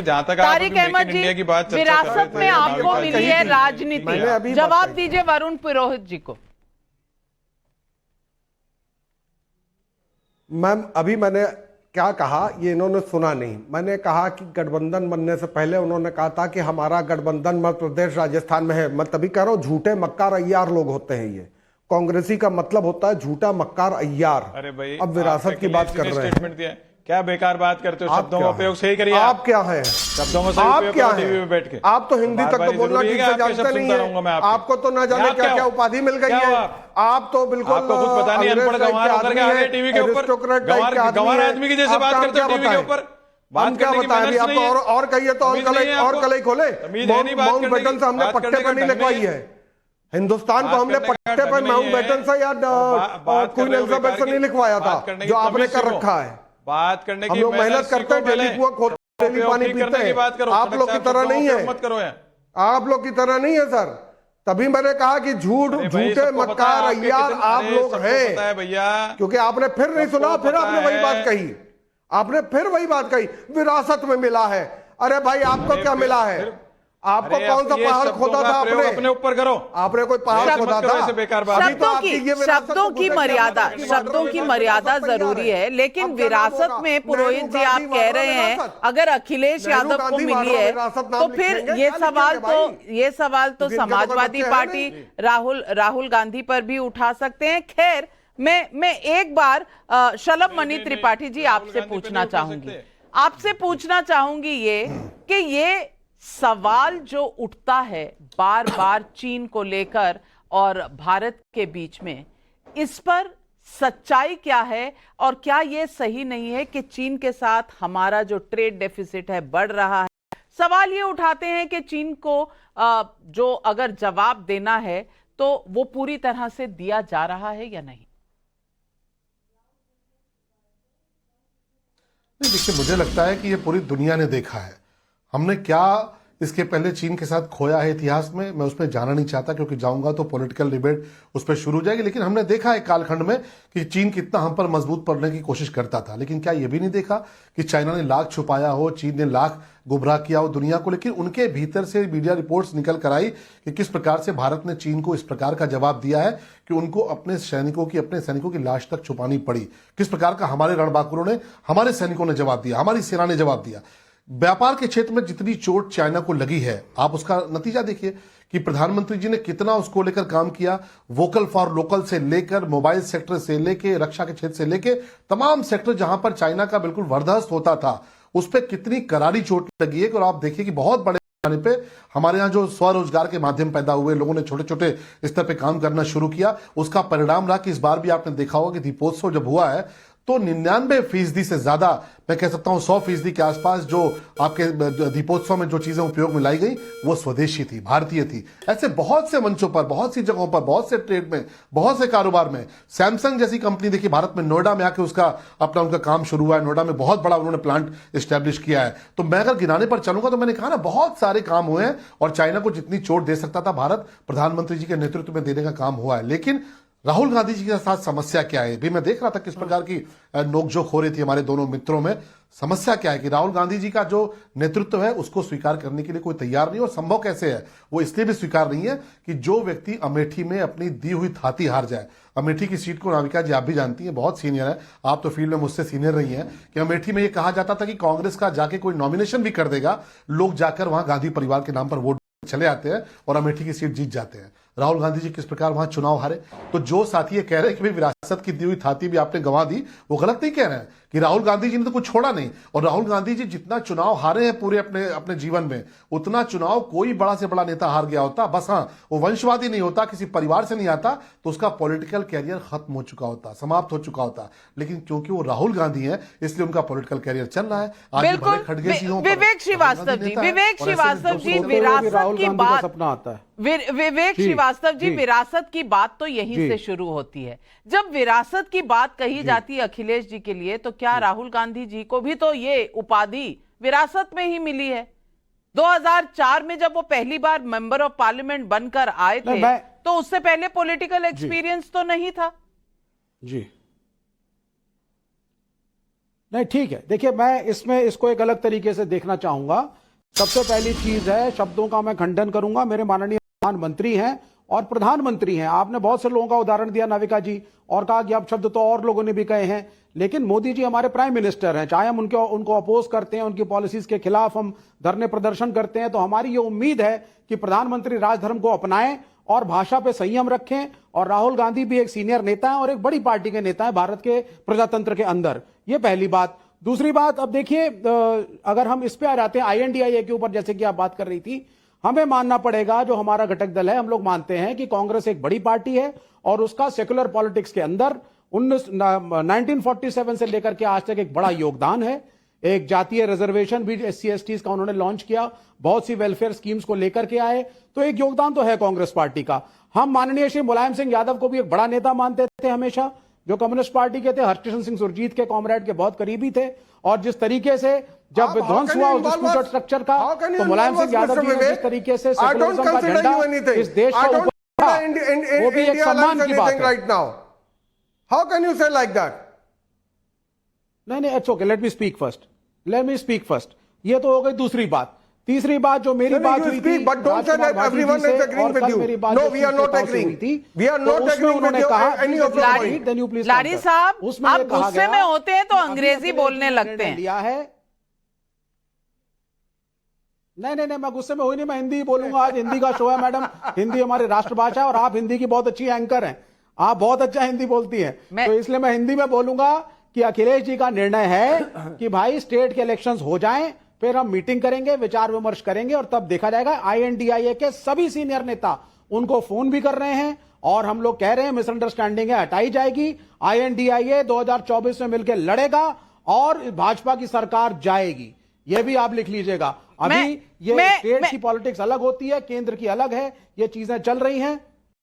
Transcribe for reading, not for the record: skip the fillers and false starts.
जहां तक तारिक अहमद जी, इंडिया की बात विरासत में आपको मिली है राजनीति, जवाब दीजिए वरुण पुरोहित जी को। मैम मैंने क्या कहा ये इन्होंने सुना नहीं। मैंने कहा कि गठबंधन बनने से पहले उन्होंने कहा था कि हमारा गठबंधन मध्य प्रदेश राजस्थान में है। मैं तभी कह रहा हूं झूठे मक्कार अय्यार लोग होते हैं। ये कांग्रेसी का मतलब होता है झूठा मक्कार अय्यार। अरे भाई, अब विरासत की बात कर रहे हैं। क्या बेकार बात करते हो, शब्दों का उपयोग सही करिए। आप क्या हैं? शब्दों का आप क्या हैं? टीवी पे बैठ के आप तो हिंदी तक तो बोलना ठीक से जानते नहीं है। आपको तो ना जाने क्या क्या उपाधि मिल गई है। आप तो बिल्कुल आपको कुछ पता नहीं, अनपढ़ गंवार होकर के आ गए टीवी के ऊपर, गंवार आदमी की जैसे बात करते हो टीवी के ऊपर। बात क्या बताएं? अब तो और कहिए तो और कलई खोले। माउंट बैटन से हमने पट्टे पर नहीं लिखवाई है। हिंदुस्तान को हमने पट्टे पर माउंट बैटन से या क्वीन एलिजाबेथ से नहीं लिखवाया था जो आपने कर रखा है। बात करने की हम लोग मेहनत करते हैं, डेली कुआं खोदते हैं, डेली पानी पीते हैं। आप लोग की तरह नहीं है, मत करो। आप लोग की तरह नहीं है सर। तभी मैंने कहा कि झूठे मक्कार अय्यार आप लोग हैं भैया, क्योंकि आपने फिर नहीं सुना। फिर आपने वही बात कही, आपने फिर वही बात कही विरासत में मिला है। अरे भाई आपको क्या मिला है? आपको कौन सा पहाड़ खोदा था? आपने अपने ऊपर करो। आपने कोई पहाड़ खोदा था? शब्दों की मर्यादा जरूरी है, लेकिन विरासत में पुरोहित जी आप कह रहे हैं अगर अखिलेश यादव को मिली है तो फिर ये सवाल तो समाजवादी पार्टी राहुल गांधी पर भी उठा सकते हैं। खैर, मैं एक बार शलभ मणि त्रिपाठी जी आपसे पूछना चाहूंगी ये कि ये सवाल जो उठता है बार बार चीन को लेकर और भारत के बीच में, इस पर सच्चाई क्या है? और क्या यह सही नहीं है कि चीन के साथ हमारा जो ट्रेड डेफिसिट है बढ़ रहा है? सवाल ये उठाते हैं कि चीन को जो अगर जवाब देना है तो वो पूरी तरह से दिया जा रहा है या नहीं? देखिए, मुझे लगता है कि ये पूरी दुनिया ने देखा है। हमने क्या इसके पहले चीन के साथ खोया है इतिहास में, मैं उसमें जाना नहीं चाहता क्योंकि जाऊंगा तो पॉलिटिकल डिबेट उस पर शुरू हो जाएगी। लेकिन हमने देखा है कालखंड में कि चीन कितना हम पर मजबूत पड़ने की कोशिश करता था। लेकिन क्या ये भी नहीं देखा कि चाइना ने लाख छुपाया हो, चीन ने लाख गुमराह किया हो दुनिया को। लेकिन उनके भीतर से मीडिया रिपोर्ट्स निकल कर आई कि किस प्रकार से भारत ने चीन को इस प्रकार का जवाब दिया है कि उनको अपने सैनिकों की लाश तक छुपानी पड़ी। किस प्रकार का हमारे रणबांकुरों ने, हमारे सैनिकों ने जवाब दिया, हमारी सेना ने जवाब दिया। व्यापार के क्षेत्र में जितनी चोट चाइना को लगी है, आप उसका नतीजा देखिए कि प्रधानमंत्री जी ने कितना उसको लेकर काम किया। वोकल फॉर लोकल से लेकर मोबाइल सेक्टर से लेकर रक्षा के क्षेत्र से लेकर तमाम सेक्टर जहां पर चाइना का बिल्कुल वरदस्त होता था, उस पर कितनी करारी चोट लगी है। और आप देखिए कि बहुत बड़े पैमाने पे हमारे यहाँ जो स्वरोजगार के माध्यम पैदा हुए, लोगों ने छोटे छोटे स्तर पे काम करना शुरू किया। उसका परिणाम रहा कि इस बार भी आपने देखा होगा कि दीपोत्सव जब हुआ है तो 99% से ज्यादा, मैं कह सकता हूं 100% के आसपास जो आपके दीपोत्सव में जो चीजें उपयोग में लाई गई वो स्वदेशी थी, भारतीय थी। ऐसे बहुत से मंचों पर, बहुत सी जगहों पर, बहुत से ट्रेड में, बहुत से कारोबार में, सैमसंग जैसी कंपनी देखिए भारत में नोएडा में आके उनका काम शुरू हुआ है। नोएडा में बहुत बड़ा उन्होंने प्लांट स्टैब्लिश किया है। तो मैं अगर गिनाने पर चलूंगा तो मैंने कहा ना, बहुत सारे काम हुए हैं और चाइना को जितनी चोट दे सकता था भारत प्रधानमंत्री जी के नेतृत्व में देने का काम हुआ है। लेकिन राहुल गांधी जी के साथ समस्या क्या है? भी मैं देख रहा था किस प्रकार की नोकझोंक हो रही थी हमारे दोनों मित्रों में। समस्या क्या है कि राहुल गांधी जी का जो नेतृत्व है उसको स्वीकार करने के लिए कोई तैयार नहीं। और संभव कैसे है? वो इसलिए भी स्वीकार नहीं है कि जो व्यक्ति अमेठी में अपनी दी हुई थाती हार जाए। अमेठी की सीट को नाविका जी आप भी जानती हैं, बहुत सीनियर है, आप तो फील्ड में मुझसे सीनियर रही हैं, कि अमेठी में ये कहा जाता था कि कांग्रेस का जाके कोई नॉमिनेशन भी कर देगा, लोग जाकर वहां गांधी परिवार के नाम पर वोट चले आते हैं और अमेठी की सीट जीत जाते हैं। राहुल गांधी जी किस प्रकार वहां चुनाव हारे। तो जो साथी ये कह रहे हैं कि भाई विरासत की दी हुई थाती भी आपने गंवा दी, वो गलत नहीं कह रहे हैं कि राहुल गांधी जी ने तो कुछ छोड़ा नहीं। और राहुल गांधी जी जितना चुनाव हारे हैं पूरे अपने जीवन में, उतना चुनाव कोई बड़ा से बड़ा नेता हार गया होता। बस हाँ, वो वंशवादी नहीं होता, किसी परिवार से नहीं आता, तो उसका पॉलिटिकल कैरियर खत्म हो चुका होता, समाप्त हो चुका होता। लेकिन क्योंकि वो राहुल गांधी है इसलिए उनका पॉलिटिकल कैरियर चल रहा है। आज विवेक श्रीवास्तव जी विरासत की बात सपना आता है। विवेक श्रीवास्तव जी, विरासत की बात तो यहीं से शुरू होती है। जब विरासत की बात कही जाती है अखिलेश जी के लिए, तो क्या राहुल गांधी जी को भी तो ये उपाधि विरासत में ही मिली है? 2004 में जब वो पहली बार मेंबर ऑफ पार्लियामेंट बनकर आए थे तो उससे पहले पॉलिटिकल एक्सपीरियंस तो नहीं था। जी नहीं, ठीक है। देखिए, मैं इसमें इसको एक अलग तरीके से देखना चाहूंगा। सबसे पहली चीज है, शब्दों का मैं खंडन करूंगा। मेरे माननीय प्रधानमंत्री हैं और प्रधानमंत्री हैं। आपने बहुत से लोगों का उदाहरण दिया, नाविका जी, और कहा कि अब शब्द तो और लोगों ने भी कहे हैं, लेकिन मोदी जी हमारे प्राइम मिनिस्टर हैं। चाहे हम उनको अपोज करते हैं, उनकी पॉलिसीज के खिलाफ हम धरने प्रदर्शन करते हैं, तो हमारी ये उम्मीद है कि प्रधानमंत्री राजधर्म को अपनाएं और भाषा पे संयम रखें। और राहुल गांधी भी एक सीनियर नेता है और एक बड़ी पार्टी के नेता है भारत के प्रजातंत्र के अंदर। ये पहली बात। दूसरी बात, अब देखिए, अगर हम इस पे आ जाते हैं INDIA के ऊपर, जैसे कि आप बात कर रही थी, हमें मानना पड़ेगा, जो हमारा घटक दल है, हम लोग मानते हैं कि कांग्रेस एक बड़ी पार्टी है और उसका सेकुलर पॉलिटिक्स के अंदर 1947 से लेकर के आज तक एक बड़ा योगदान है। एक जातीय रिजर्वेशन भी SC/STs का उन्होंने लॉन्च किया, बहुत सी वेलफेयर स्कीम्स को लेकर के आए, तो एक योगदान तो है कांग्रेस पार्टी का। हम माननीय श्री मुलायम सिंह यादव को भी एक बड़ा नेता मानते थे हमेशा, जो कम्युनिस्ट पार्टी के थे, हरकिशन सिंह सुरजीत के कॉमरेड के बहुत करीबी थे। और जिस तरीके से जब विध्वंस हुआ उस डिस्ट्रीब्यूटेड स्ट्रक्चर का, तो मुलायम सिंह यादव जी ने जिस तरीके से सेकुलरिज्म का झंडा इस देश का ऊपर उठाया, वो भी एक सम्मान की बात है। How can you say like that? नहीं, it's okay, let me speak first. ये तो हो गई दूसरी बात। तीसरी बात, जो मेरी बात हुई थी, but don't say that everyone is agreeing with you. No, we are not agreeing. We are not agreeing with any of your point. Then you please लाड़ी साहब, आप गुस्से में होते हैं तो अंग्रेजी बोलने लगते हैं। लिया है। नहीं, मैं गुस्से में हुई नहीं, मैं हिंदी ही बोलूंगा। आज हिंदी का शो है मैडम, हिंदी हमारी राष्ट्रभाषा है और आप हिंदी की बहुत अच्छी एंकर हैं, आप बहुत अच्छा हिंदी बोलती हैं, तो इसलिए मैं हिंदी में बोलूंगा कि अखिलेश जी का निर्णय है कि भाई स्टेट के इलेक्शंस हो जाएं, फिर हम मीटिंग करेंगे, विचार विमर्श करेंगे और तब देखा जाएगा। INDIA के सभी सीनियर नेता उनको फोन भी कर रहे हैं और हम लोग कह रहे हैं मिसअंडरस्टैंडिंग है, हटाई जाएगी। INDIA 2024 में मिलकर लड़ेगा और भाजपा की सरकार जाएगी। यह भी आप लिख लीजिएगा। अभी ये स्टेट की पॉलिटिक्स अलग होती है, केंद्र की अलग है, ये चीजें चल रही हैं।